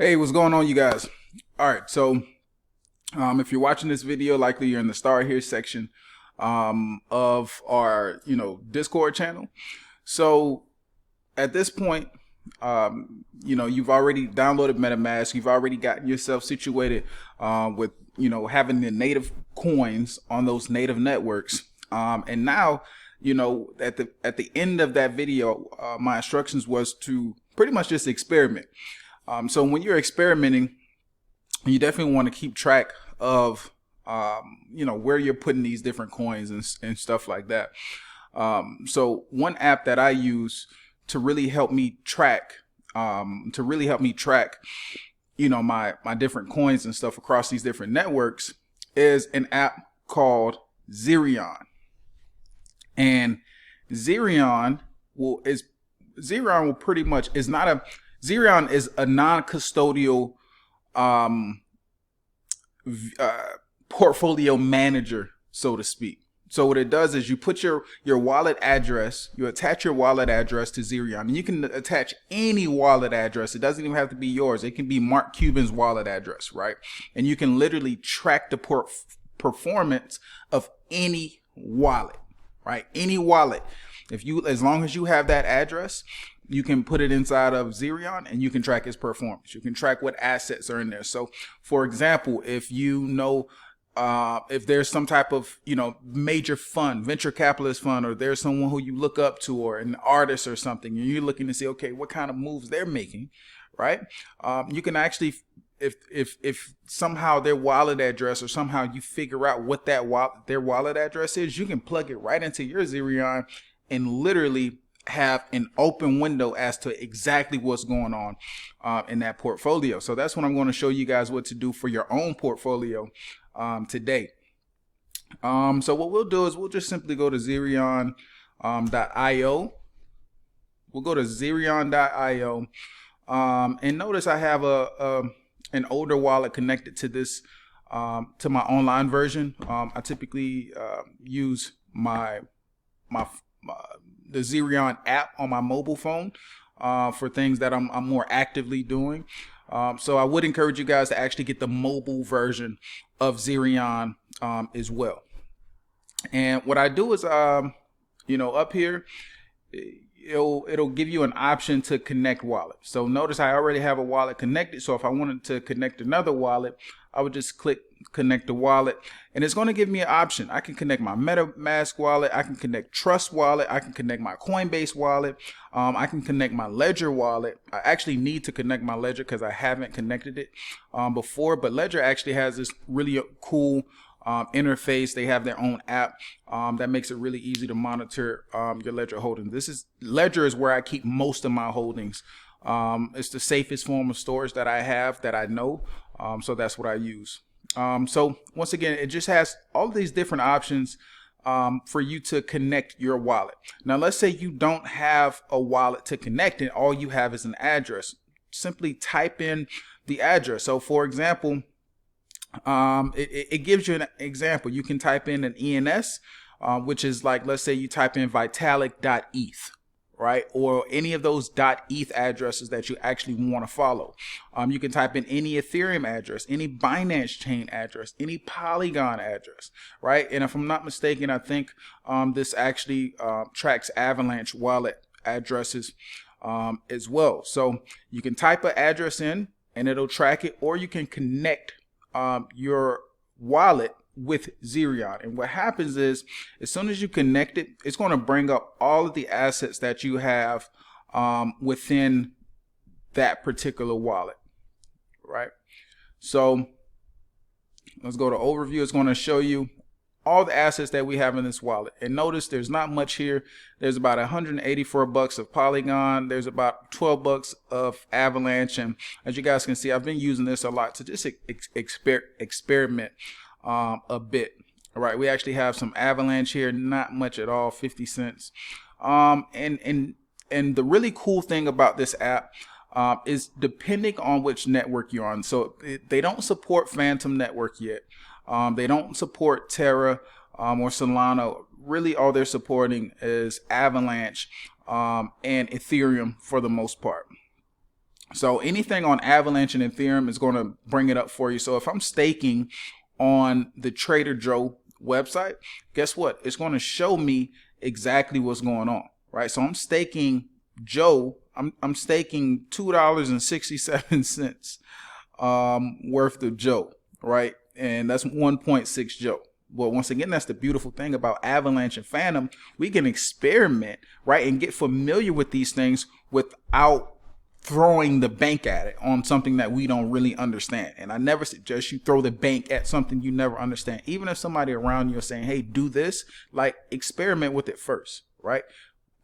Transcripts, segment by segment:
Hey, what's going on, you guys? All right, so if you're watching this video, likely you're in the Start Here section of our Discord channel. So at this point, you've already downloaded MetaMask. You've already gotten yourself situated with having the native coins on those native networks. And now, at the end of that video, my instructions was to pretty much just experiment. So when you're experimenting, you definitely want to keep track of, where you're putting these different coins and stuff like that. So one app that I use to really help me track, my different coins and stuff across these different networks is an app called Zerion. And Zerion Zerion is a non-custodial portfolio manager, so to speak. So what it does is you put your wallet address, you attach your wallet address to Zerion, and you can attach any wallet address. It doesn't even have to be yours. It can be Mark Cuban's wallet address, right? And you can literally track the performance of any wallet, right? Any wallet. As long as you have that address, you can put it inside of Zerion and you can track its performance. You can track what assets are in there. So for example, if if there's some type of, major fund, venture capitalist fund, or there's someone who you look up to, or an artist or something, and you're looking to see, okay, what kind of moves they're making, right? You can actually, if somehow their wallet address, or somehow you figure out what their wallet address is, you can plug it right into your Zerion and literally have an open window as to exactly what's going on in that portfolio. So that's what I'm going to show you guys what to do for your own portfolio today. So what we'll do is we'll just simply go to Zerion.io. We'll go to Zerion.io, and notice I have an older wallet connected to this to my online version. I typically use the Zerion app on my mobile phone for things that I'm more actively doing. So I would encourage you guys to actually get the mobile version of Zerion as well. And what I do is, up here, it'll give you an option to connect wallets. So notice I already have a wallet connected. So if I wanted to connect another wallet, I would just click connect the wallet, and it's going to give me an option. I can connect my MetaMask wallet, I can connect Trust wallet, I can connect my Coinbase wallet, I can connect my Ledger wallet. I actually need to connect my Ledger because I haven't connected it before, but Ledger actually has this really cool interface. They have their own app that makes it really easy to monitor your Ledger holdings. Ledger is where I keep most of my holdings. It's the safest form of storage that I have, that I know, so that's what I use. So once again, it just has all of these different options for you to connect your wallet. Now let's say you don't have a wallet to connect and all you have is an address. Simply type in the address. So for example, it gives you an example. You can type in an ENS, which is like, let's say you type in Vitalik.eth, right? Or any of those .eth addresses that you actually want to follow. You can type in any Ethereum address, any Binance chain address, any Polygon address, right? And if I'm not mistaken, I think this actually tracks Avalanche wallet addresses as well. So you can type an address in and it'll track it, or you can connect your wallet with Zerion. And what happens is, as soon as you connect it, it's going to bring up all of the assets that you have within that particular wallet, right? So let's go to overview. It's going to show you all the assets that we have in this wallet. And notice there's not much here. There's about 184 bucks of Polygon. There's about 12 bucks of Avalanche. And as you guys can see, I've been using this a lot to just experiment a bit. All right, we actually have some Avalanche here, not much at all, 50 cents. And the really cool thing about this app is depending on which network you're on. So they don't support Phantom Network yet. They don't support Terra or Solana. Really all they're supporting is Avalanche and Ethereum for the most part. So anything on Avalanche and Ethereum is going to bring it up for you. So if I'm staking on the Trader Joe website, guess what? It's going to show me exactly what's going on, right? So I'm staking Joe. I'm staking $2.67 worth of Joe, right? And that's 1.6 Joe. Well, once again, that's the beautiful thing about Avalanche and Phantom. We can experiment, right, and get familiar with these things without throwing the bank at it on something that we don't really understand. And I never suggest you throw the bank at something you never understand. Even if somebody around you is saying, hey, do this, like, experiment with it first, right?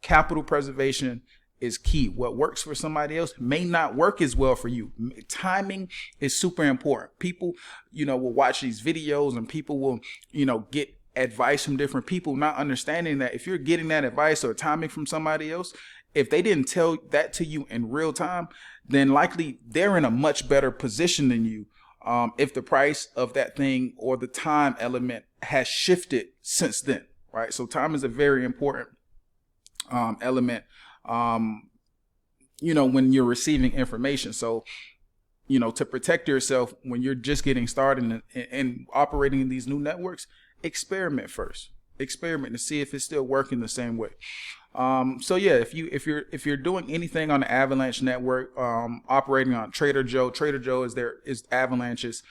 Capital preservation is key. What works for somebody else may not work as well for you. Timing is super important. People, will watch these videos and people will, get advice from different people, not understanding that if you're getting that advice or timing from somebody else, if they didn't tell that to you in real time, then likely they're in a much better position than you. If the price of that thing or the time element has shifted since then, right? So time is a very important element, when you're receiving information. So, to protect yourself when you're just getting started and operating in these new networks, experiment first. Experiment to see if it's still working the same way. So yeah, if you're doing anything on the Avalanche network, operating on Trader Joe is Avalanche's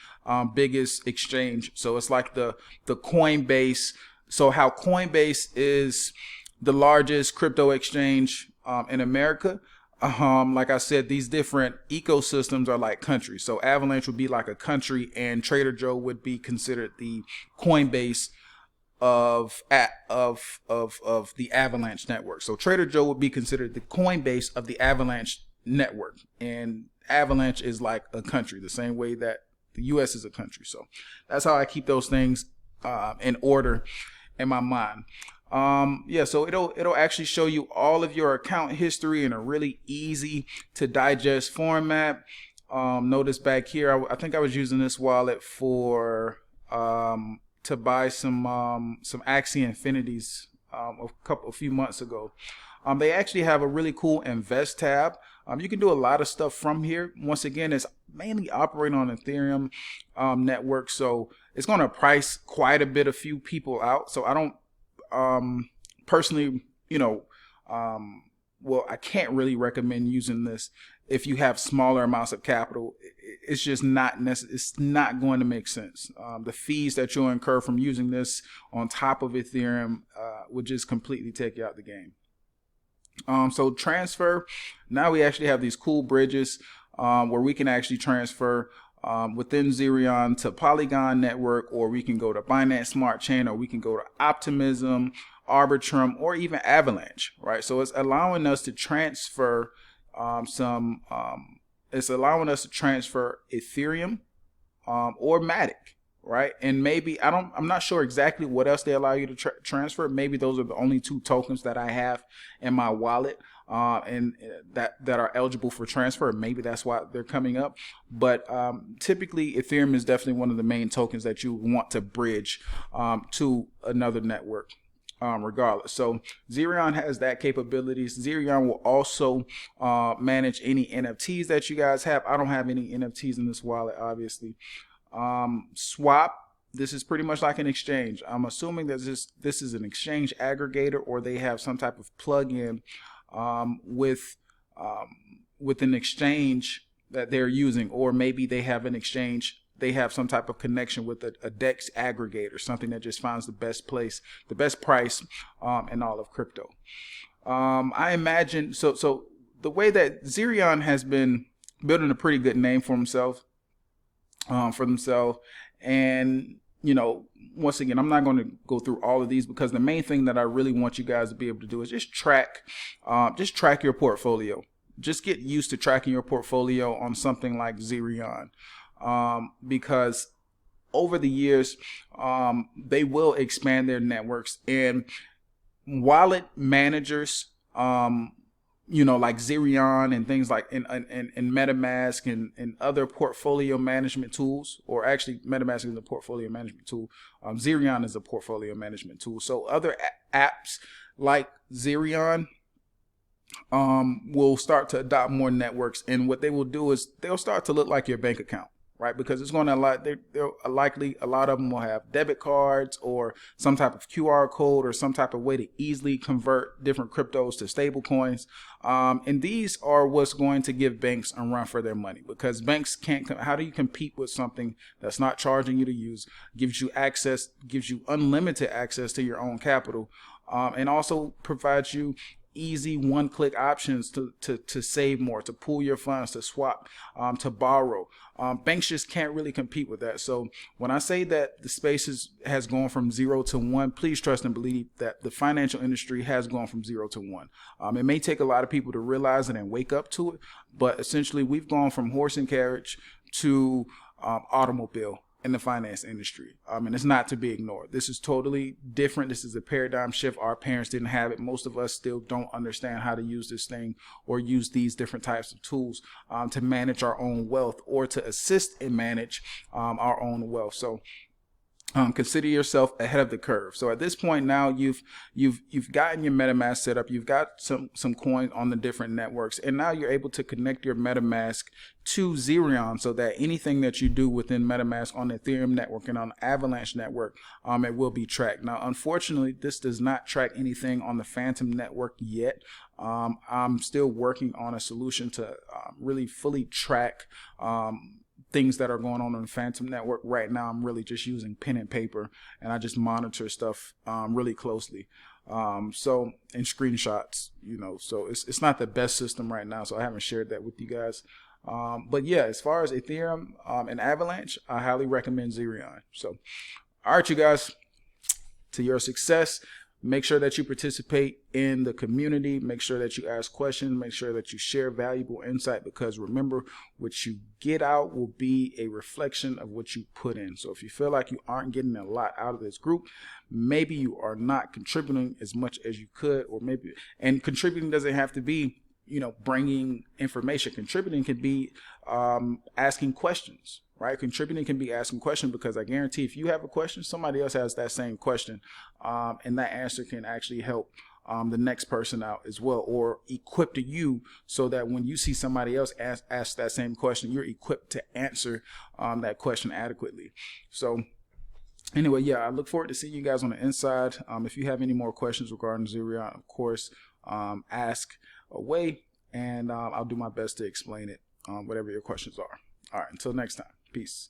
biggest exchange. So it's like the Coinbase. So how Coinbase is the largest crypto exchange in America. Like I said, these different ecosystems are like countries. So Avalanche would be like a country, and Trader Joe would be considered the Coinbase of the Avalanche network. So Trader Joe would be considered the Coinbase of the Avalanche network, and Avalanche is like a country, the same way that the US is a country. So that's how I keep those things in order in my mind. So it'll actually show you all of your account history in a really easy to digest format. Notice back here, I think I was using this wallet for to buy some Axie Infinities a few months ago. They actually have a really cool invest tab. You can do a lot of stuff from here. Once again, it's mainly operating on Ethereum network, so it's going to price quite a bit, a few people out. So I don't personally, I can't really recommend using this if you have smaller amounts of capital. It's just not necessary. It's not going to make sense. The fees that you'll incur from using this on top of Ethereum would just completely take you out the game. So transfer, now we actually have these cool bridges where we can actually transfer within Zerion to Polygon network, or we can go to Binance Smart Chain, or we can go to Optimism, Arbitrum, or even Avalanche, right? So it's allowing us to transfer it's allowing us to transfer Ethereum or Matic, right? And maybe I'm not sure exactly what else they allow you to transfer. Maybe those are the only two tokens that I have in my wallet and that are eligible for transfer. Maybe that's why they're coming up. But typically Ethereum is definitely one of the main tokens that you want to bridge to another network. Regardless. So Zerion has that capabilities. Zerion will also manage any NFTs that you guys have. I don't have any NFTs in this wallet, obviously. Swap, this is pretty much like an exchange. I'm assuming that this is an exchange aggregator, or they have some type of plug-in with an exchange that they're using, or maybe they have an exchange. They have some type of connection with a DEX aggregator, something that just finds the best price in all of crypto. I imagine, so the way that Zerion has been building a pretty good name for themselves, and once again, I'm not going to go through all of these, because the main thing that I really want you guys to be able to do is just track your portfolio. Just get used to tracking your portfolio on something like Zerion. Because over the years, they will expand their networks, and wallet managers, like Zerion and things like in MetaMask and other portfolio management tools, or actually MetaMask is a portfolio management tool. Zerion is a portfolio management tool. So other apps like Zerion will start to adopt more networks, and what they will do is they'll start to look like your bank account, right? Because it's going to they're likely, a lot of them will have debit cards or some type of QR code or some type of way to easily convert different cryptos to stable coins. And these are what's going to give banks a run for their money, because banks can't, how do you compete with something that's not charging you to use, gives you access, gives you unlimited access to your own capital, and also provides you easy one-click options to save more, to pool your funds, to swap, to borrow. Banks just can't really compete with that. So when I say that the space has gone from 0 to 1, please trust and believe that the financial industry has gone from 0 to 1. It may take a lot of people to realize it and wake up to it, but essentially we've gone from horse and carriage to automobile in the finance industry, and it's not to be ignored. This is totally different. This is a paradigm shift. Our parents didn't have it. Most of us still don't understand how to use this thing or use these different types of tools to manage our own wealth, or to assist and manage our own wealth. So consider yourself ahead of the curve. So at this point now, you've gotten your MetaMask set up. You've got some coins on the different networks, and now you're able to connect your MetaMask to Zerion, so that anything that you do within MetaMask on the Ethereum network and on the Avalanche network, it will be tracked. Now, unfortunately, this does not track anything on the Phantom network yet. I'm still working on a solution to really fully track things that are going on the Phantom network. Right now, I'm really just using pen and paper, and I just monitor stuff really closely. So, and screenshots, so it's not the best system right now, so I haven't shared that with you guys. But yeah, as far as Ethereum and Avalanche, I highly recommend Zerion. So, all right, you guys, to your success, make sure that you participate in the community. Make sure that you ask questions. Make sure that you share valuable insight, because remember, what you get out will be a reflection of what you put in. So if you feel like you aren't getting a lot out of this group, maybe you are not contributing as much as you could, or maybe, and contributing doesn't have to be, bringing information. Contributing can be asking questions, right? Contributing can be asking questions, because I guarantee if you have a question, somebody else has that same question, and that answer can actually help the next person out as well, or equip you, so that when you see somebody else ask that same question, you're equipped to answer that question adequately. So anyway, yeah, I look forward to seeing you guys on the inside. If you have any more questions regarding Zerion, of course, ask away, and I'll do my best to explain it, whatever your questions are. All right, until next time, peace.